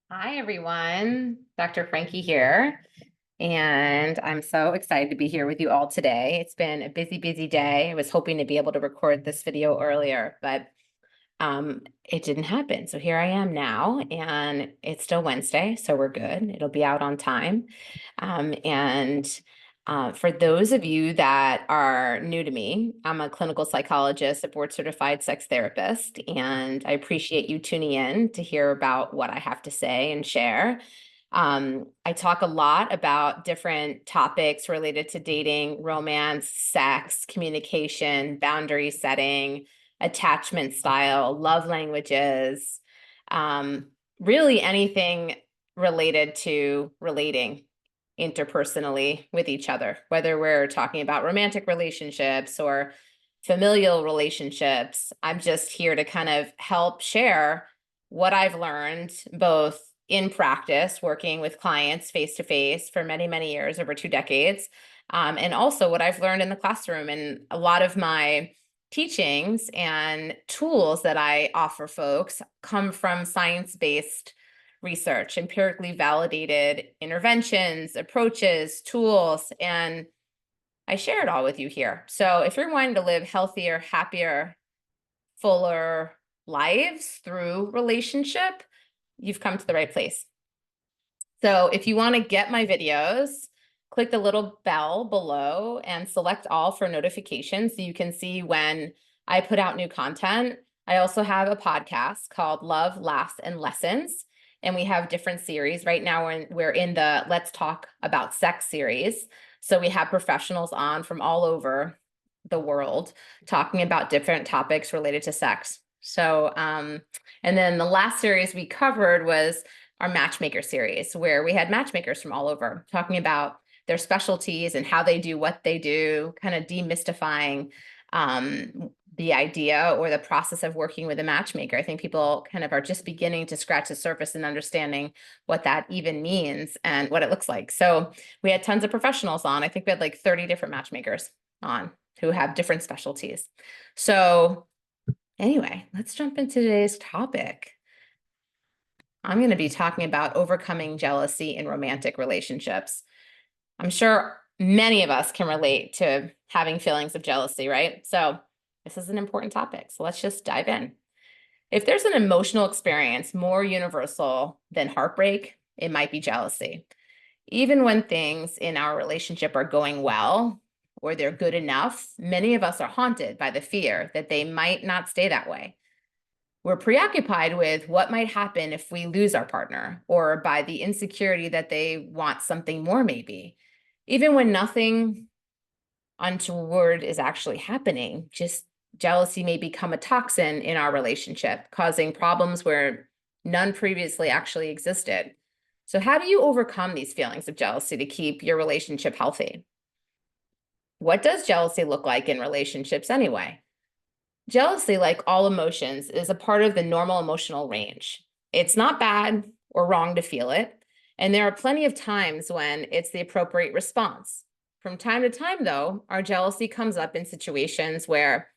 Hi, everyone. Dr. Frankie here, and I'm so excited to be here with you all today. It's been a busy, busy day. I was hoping to be able to record this video earlier, but it didn't happen. So here I am now, and it's still Wednesday, so we're good. It'll be out on time. And for those of you that are new to me, I'm a clinical psychologist, a board certified sex therapist, and I appreciate you tuning in to hear about what I have to say and share. I talk a lot about different topics related to dating, romance, sex, communication, boundary setting, attachment style, love languages, um, really anything related to relating interpersonally with each other, whether we're talking about romantic relationships or familial relationships. I'm just here to kind of help share what I've learned both in practice, working with clients face to face for many, many years, over 2 decades, and also what I've learned in the classroom. And a lot of my teachings and tools that I offer folks come from science-based research, empirically validated interventions, approaches, tools, and I share it all with you here. So if you're wanting to live healthier, happier, fuller lives through relationship, you've come to the right place. So if you want to get my videos, click the little bell below and select all for notifications so you can see when I put out new content. I also have a podcast called Love, Laughs, and Lessons, and we have different series. Right now, we're in the Let's Talk About Sex series. So we have professionals on from all over the world talking about different topics related to sex. So, and then the last series we covered was our matchmaker series, where we had matchmakers from all over talking about their specialties and how they do what they do, kind of demystifying the idea or the process of working with a matchmaker. I think people kind of are just beginning to scratch the surface and understanding what that even means and what it looks like. So we had tons of professionals on. I think we had like 30 different matchmakers on who have different specialties. So anyway, let's jump into today's topic. I'm going to be talking about overcoming jealousy in romantic relationships. I'm sure many of us can relate to having feelings of jealousy, right? So this is an important topic. So let's just dive in. If there's an emotional experience more universal than heartbreak, it might be jealousy. Even when things in our relationship are going well or they're good enough, many of us are haunted by the fear that they might not stay that way. We're preoccupied with what might happen if we lose our partner, or by the insecurity that they want something more, maybe. Even when nothing untoward is actually happening, just jealousy may become a toxin in our relationship, causing problems where none previously actually existed. So, how do you overcome these feelings of jealousy to keep your relationship healthy? What does jealousy look like in relationships anyway? Jealousy, like all emotions, is a part of the normal emotional range. It's not bad or wrong to feel it, and there are plenty of times when it's the appropriate response. From time to time, though, our jealousy comes up in situations where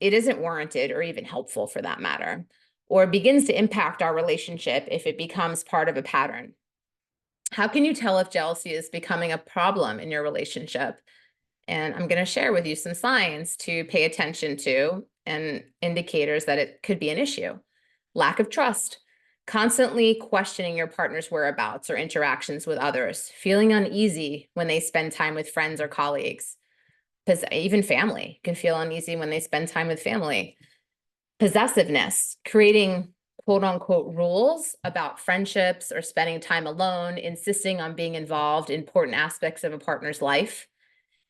it isn't warranted or even helpful for that matter, or begins to impact our relationship if it becomes part of a pattern. How can you tell if jealousy is becoming a problem in your relationship? And I'm going to share with you some signs to pay attention to and indicators that it could be an issue. Lack of trust, constantly questioning your partner's whereabouts or interactions with others, feeling uneasy when they spend time with friends or colleagues, because even family can feel uneasy when they spend time with family. Possessiveness, creating quote unquote rules about friendships or spending time alone, insisting on being involved in important aspects of a partner's life.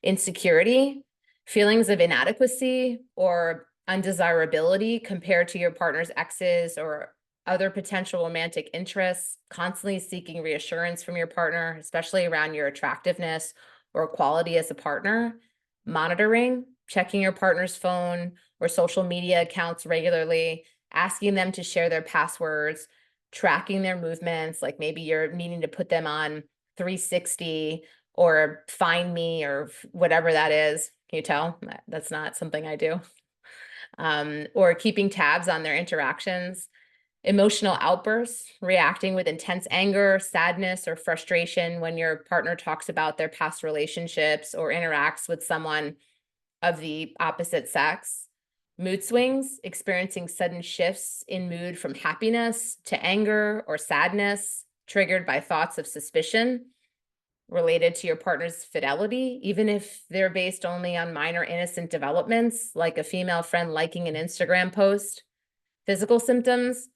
Insecurity, feelings of inadequacy or undesirability compared to your partner's exes or other potential romantic interests, constantly seeking reassurance from your partner, especially around your attractiveness or quality as a partner. Monitoring, checking your partner's phone or social media accounts regularly, asking them to share their passwords, tracking their movements, like maybe you're needing to put them on 360 or find me or whatever that is. Can you tell? That's not something I do. Or keeping tabs on their interactions, Emotional outbursts, reacting with intense anger, sadness, or frustration when your partner talks about their past relationships or interacts with someone of the opposite sex. Mood swings, experiencing sudden shifts in mood from happiness to anger or sadness, triggered by thoughts of suspicion related to your partner's fidelity, even if they're based only on minor innocent developments, like a female friend liking an Instagram post. Physical symptoms,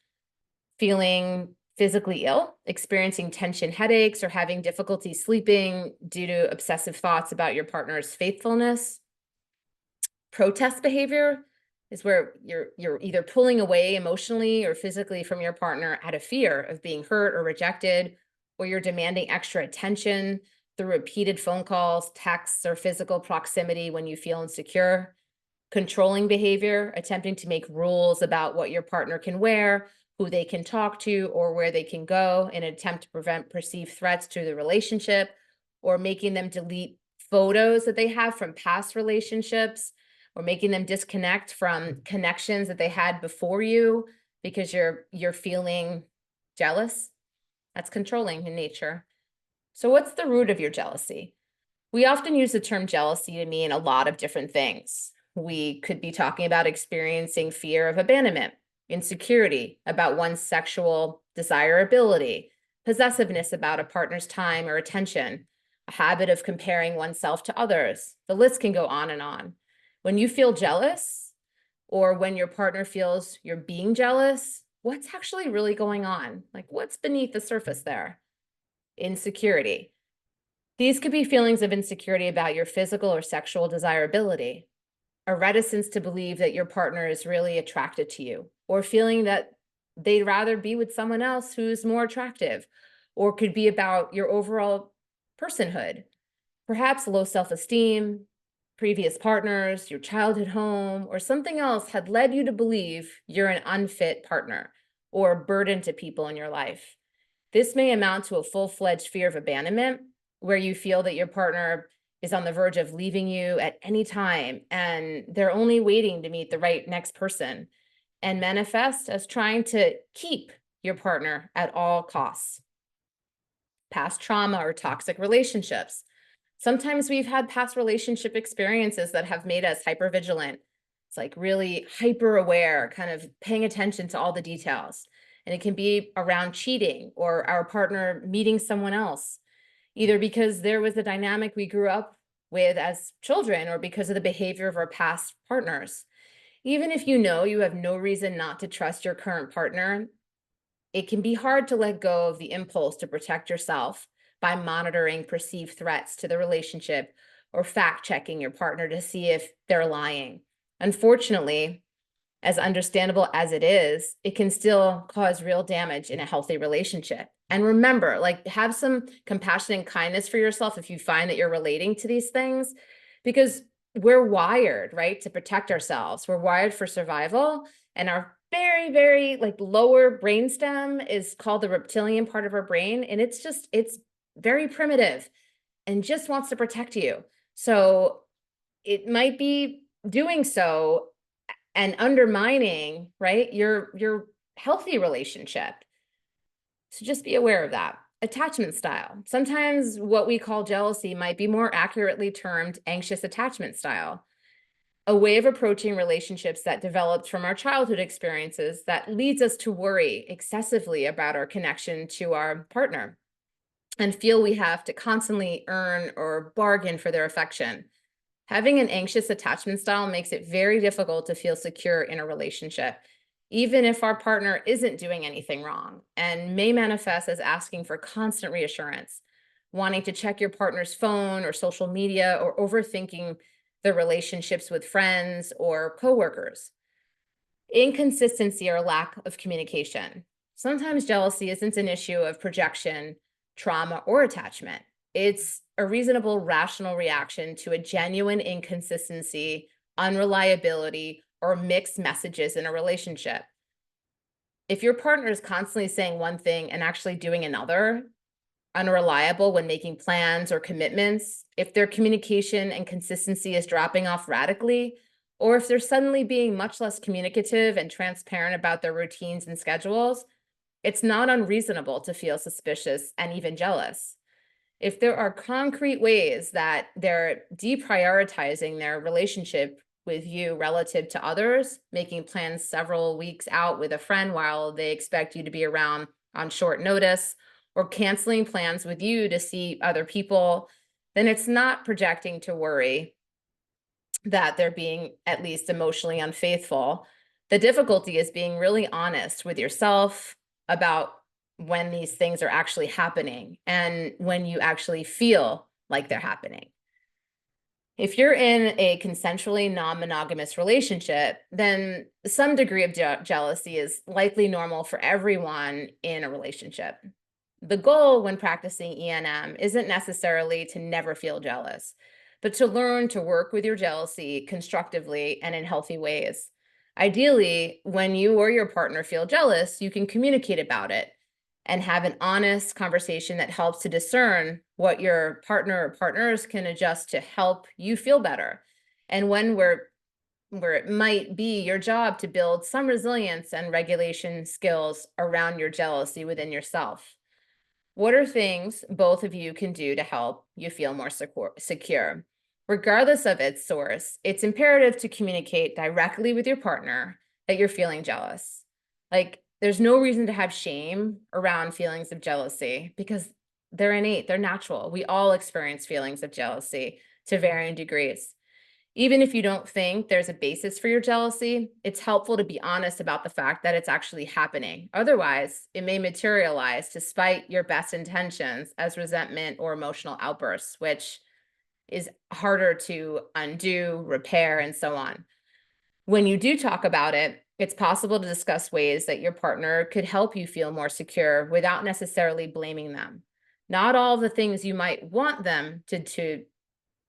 feeling physically ill, experiencing tension headaches, or having difficulty sleeping due to obsessive thoughts about your partner's faithfulness. Protest behavior is where you're either pulling away emotionally or physically from your partner out of fear of being hurt or rejected, or you're demanding extra attention through repeated phone calls, texts, or physical proximity when you feel insecure. Controlling behavior, attempting to make rules about what your partner can wear, who they can talk to, or where they can go in an attempt to prevent perceived threats to the relationship, or making them delete photos that they have from past relationships, or making them disconnect from connections that they had before you because you're feeling jealous. That's controlling in nature. So what's the root of your jealousy? We often use the term jealousy to mean a lot of different things. We could be talking about experiencing fear of abandonment, insecurity about one's sexual desirability, possessiveness about a partner's time or attention, a habit of comparing oneself to others. The list can go on and on. When you feel jealous, or when your partner feels you're being jealous, what's actually really going on? Like, what's beneath the surface there? Insecurity. These could be feelings of insecurity about your physical or sexual desirability, a reticence to believe that your partner is really attracted to you, or feeling that they'd rather be with someone else who's more attractive, or could be about your overall personhood. Perhaps low self-esteem, previous partners, your childhood home, or something else had led you to believe you're an unfit partner or a burden to people in your life. This may amount to a full-fledged fear of abandonment, where you feel that your partner is on the verge of leaving you at any time and they're only waiting to meet the right next person, and manifest as trying to keep your partner at all costs. Past trauma or toxic relationships. Sometimes we've had past relationship experiences that have made us hypervigilant. It's like really hyper aware, kind of paying attention to all the details. And it can be around cheating or our partner meeting someone else, either because there was a dynamic we grew up with as children or because of the behavior of our past partners. Even if you know you have no reason not to trust your current partner, it can be hard to let go of the impulse to protect yourself by monitoring perceived threats to the relationship or fact checking your partner to see if they're lying. Unfortunately, as understandable as it can still cause real damage in a healthy relationship. And remember, like, have some compassion and kindness for yourself if you find that you're relating to these things, because we're wired, right, to protect ourselves. We're wired for survival, and our very, very like lower brainstem is called the reptilian part of our brain, and it's very primitive and just wants to protect you. So it might be doing so and undermining, right, your healthy relationship. So just be aware of that. Attachment style. Sometimes what we call jealousy might be more accurately termed anxious attachment style, a way of approaching relationships that developed from our childhood experiences that leads us to worry excessively about our connection to our partner and feel we have to constantly earn or bargain for their affection. Having an anxious attachment style makes it very difficult to feel secure in a relationship, even if our partner isn't doing anything wrong, and may manifest as asking for constant reassurance, wanting to check your partner's phone or social media, or overthinking the relationships with friends or coworkers. Inconsistency or lack of communication. Sometimes jealousy isn't an issue of projection, trauma, or attachment. It's a reasonable, rational reaction to a genuine inconsistency, unreliability, or mixed messages in a relationship. If your partner is constantly saying one thing and actually doing another, unreliable when making plans or commitments, if their communication and consistency is dropping off radically, or if they're suddenly being much less communicative and transparent about their routines and schedules, it's not unreasonable to feel suspicious and even jealous. If there are concrete ways that they're deprioritizing their relationship with you relative to others, making plans several weeks out with a friend while they expect you to be around on short notice, or canceling plans with you to see other people, then it's not projecting to worry that they're being at least emotionally unfaithful. The difficulty is being really honest with yourself about when these things are actually happening and when you actually feel like they're happening. If you're in a consensually non-monogamous relationship, then some degree of jealousy is likely normal for everyone in a relationship. The goal when practicing ENM isn't necessarily to never feel jealous, but to learn to work with your jealousy constructively and in healthy ways. Ideally, when you or your partner feel jealous, you can communicate about it and have an honest conversation that helps to discern what your partner or partners can adjust to help you feel better. And where it might be your job to build some resilience and regulation skills around your jealousy within yourself. What are things both of you can do to help you feel more secure? Regardless of its source, it's imperative to communicate directly with your partner that you're feeling jealous. Like, there's no reason to have shame around feelings of jealousy because they're innate, they're natural. We all experience feelings of jealousy to varying degrees. Even if you don't think there's a basis for your jealousy, it's helpful to be honest about the fact that it's actually happening. Otherwise, it may materialize despite your best intentions as resentment or emotional outbursts, which is harder to undo, repair, and so on. When you do talk about it, it's possible to discuss ways that your partner could help you feel more secure without necessarily blaming them. Not all the things you might want them to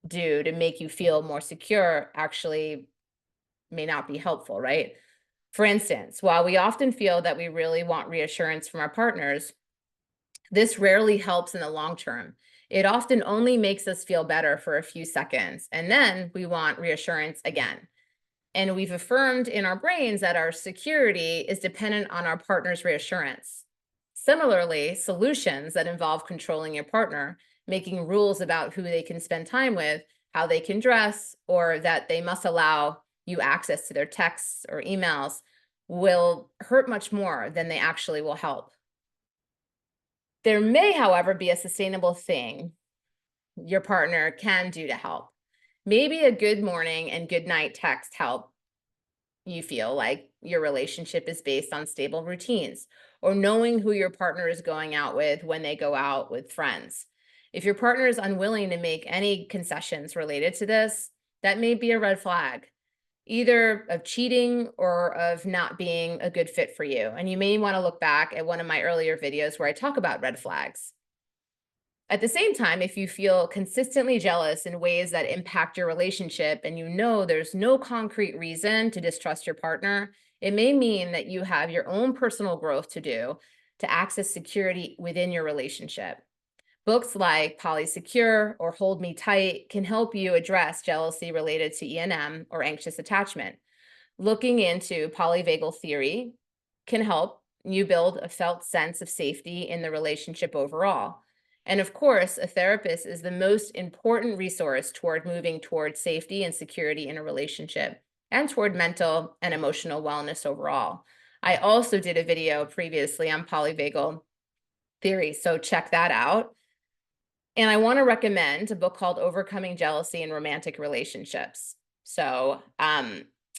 do to make you feel more secure actually may not be helpful, right? For instance, while we often feel that we really want reassurance from our partners, this rarely helps in the long term. It often only makes us feel better for a few seconds, and then we want reassurance again. And we've affirmed in our brains that our security is dependent on our partner's reassurance. Similarly, solutions that involve controlling your partner, making rules about who they can spend time with, how they can dress, or that they must allow you access to their texts or emails, will hurt much more than they actually will help. There may, however, be a sustainable thing your partner can do to help. Maybe a good morning and good night text help you feel like your relationship is based on stable routines, or knowing who your partner is going out with when they go out with friends. If your partner is unwilling to make any concessions related to this, that may be a red flag, either of cheating or of not being a good fit for you. And you may want to look back at one of my earlier videos where I talk about red flags. At the same time, if you feel consistently jealous in ways that impact your relationship and you know there's no concrete reason to distrust your partner, it may mean that you have your own personal growth to do to access security within your relationship. Books like Polysecure or Hold Me Tight can help you address jealousy related to ENM or anxious attachment. Looking into polyvagal theory can help you build a felt sense of safety in the relationship overall. And of course, a therapist is the most important resource toward moving toward safety and security in a relationship and toward mental and emotional wellness overall. I also did a video previously on polyvagal theory, so check that out. And I want to recommend a book called Overcoming Jealousy in Romantic Relationships. So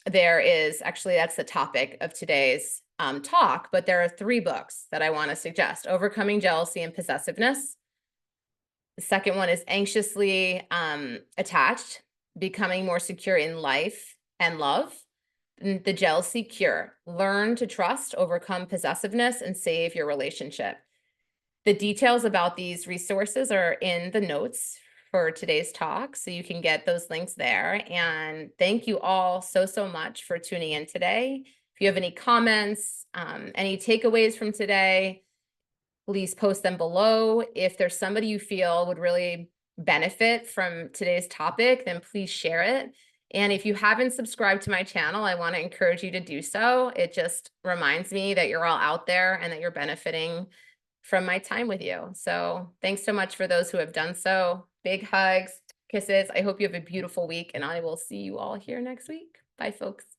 there is actually, that's the topic of today's talk, but there are 3 books that I want to suggest: Overcoming Jealousy and Possessiveness. The second one is Anxiously Attached, Becoming More Secure in Life and Love. And The Jealousy Cure, Learn to Trust, Overcome Possessiveness, and Save Your Relationship. The details about these resources are in the notes for today's talk, so you can get those links there. And thank you all so much for tuning in today. If you have any comments, any takeaways from today, please post them below. If there's somebody you feel would really benefit from today's topic, then please share it. And if you haven't subscribed to my channel, I want to encourage you to do so. It just reminds me that you're all out there and that you're benefiting from my time with you. So thanks so much for those who have done so. Big hugs, kisses. I hope you have a beautiful week, and I will see you all here next week. Bye, folks.